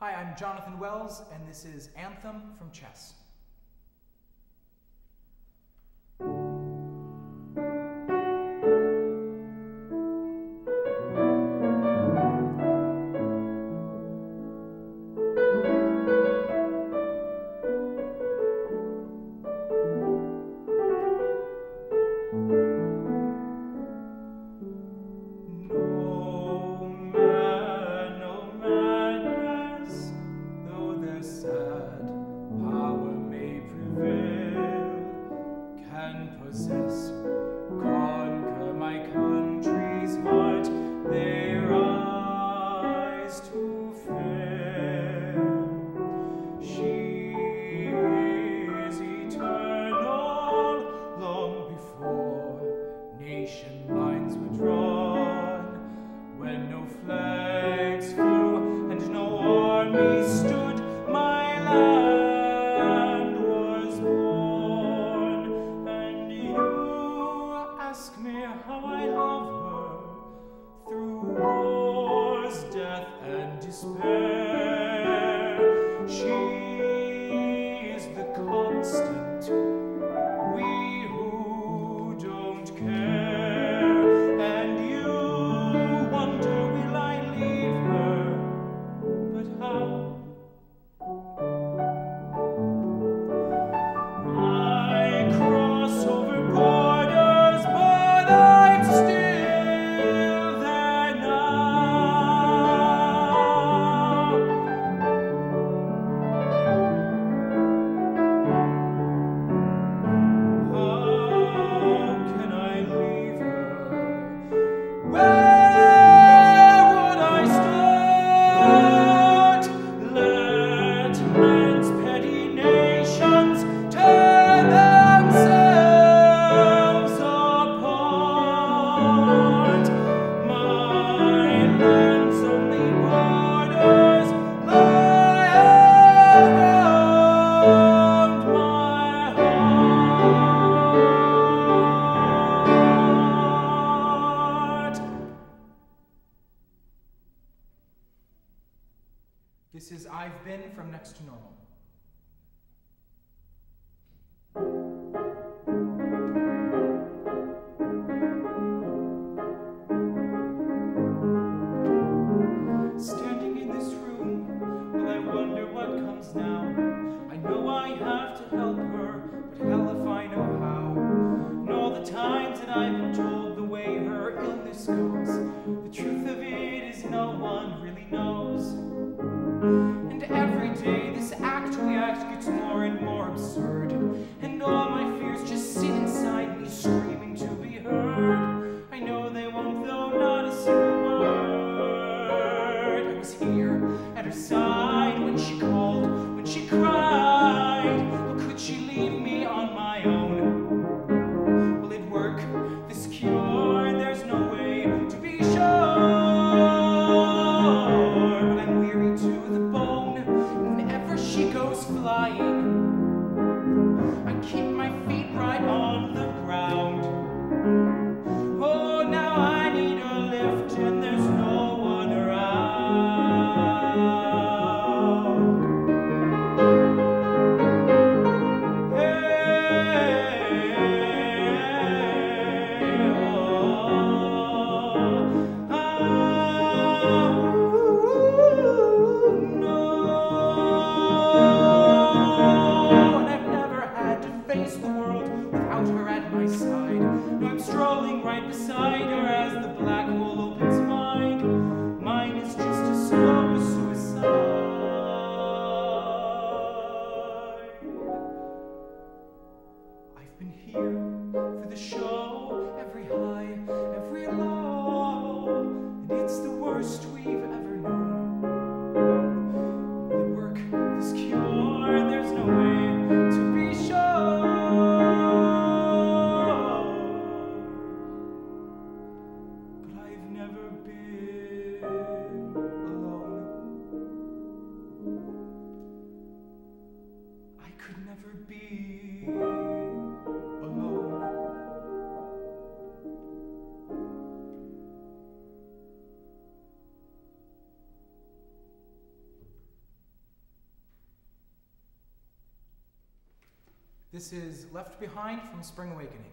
Hi, I'm Jonathan Wells, and this is Anthem from Chess. This is I've Been from Next to Normal. Standing in this room, well, I wonder what comes now. I know I have to help her, but hell if I know how. And all the times that I've been told the way her illness goes, the truth of it is no one really knows. And every day this act we act gets more and more absurd, and all my fears just sit inside me screaming to be heard. I know they won't, though, not a single word. I was here at her side when she called, when she cried. How could she leave me on my own? Will it work, this cure? There's no way to be sure. I keep my feet right on the ground. Oh, now I need a lift and there's no one around. This is Left Behind from Spring Awakening.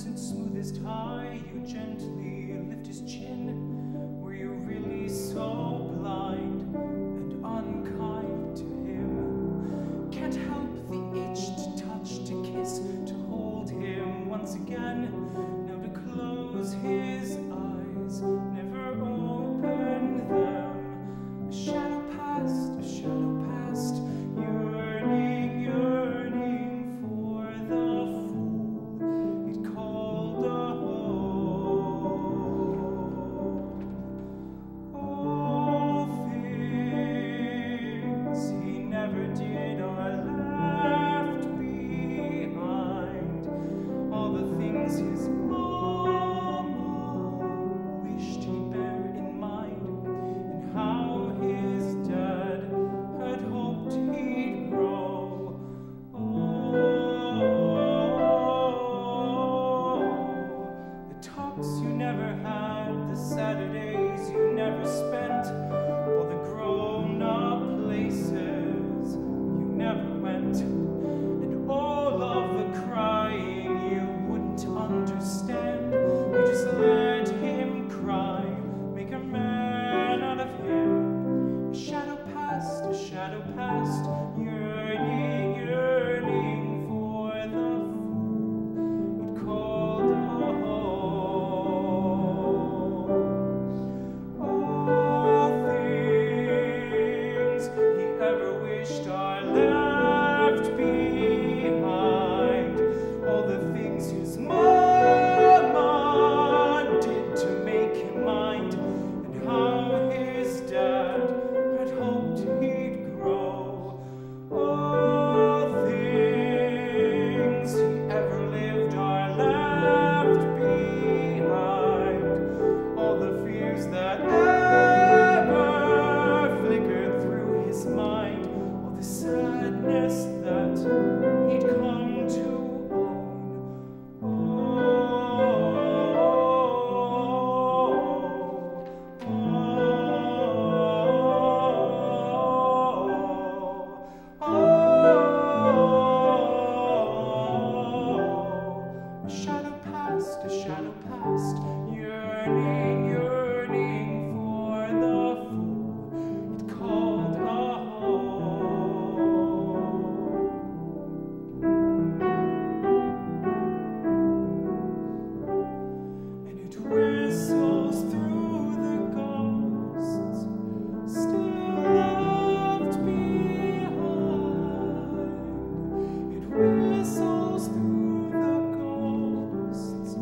And smooth his tie, you gently lift his chin. Were you really so blind and unkind to him? Can't help the itch to touch, to kiss, to hold him once again. Now to close his eyes, never open them. A shadow past, yearning, yearning for the fool it called a home. All things he never did are left behind. All the things his mama wished he'd bear in mind, and how his dad had hoped he'd grow. The talks you never had, the Saturdays you never spent, all the grown-up places you never went, and all of the crying you wouldn't understand. You just let him cry, make a man out of him. A shadow past, yearning, yearning for the fool it called a home. All things he ever wished are left behind. All the things his mama did to make him mind, and how his dad had hoped he'd grow. All things he ever lived are left behind. All the fears that ever flickered through his mind, all the sadness that he'd come to own. A shadow past, yearning, yearning for the fool it called a home. And it whistles through the ghosts still left behind. It whistles through the ghosts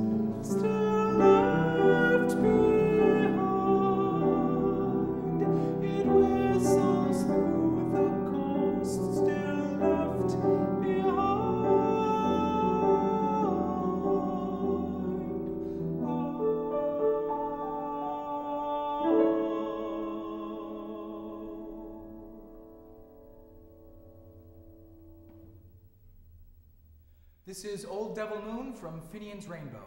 still left behind. It whistles through the ghosts still left behind. This is Old Devil Moon from Finian's Rainbow.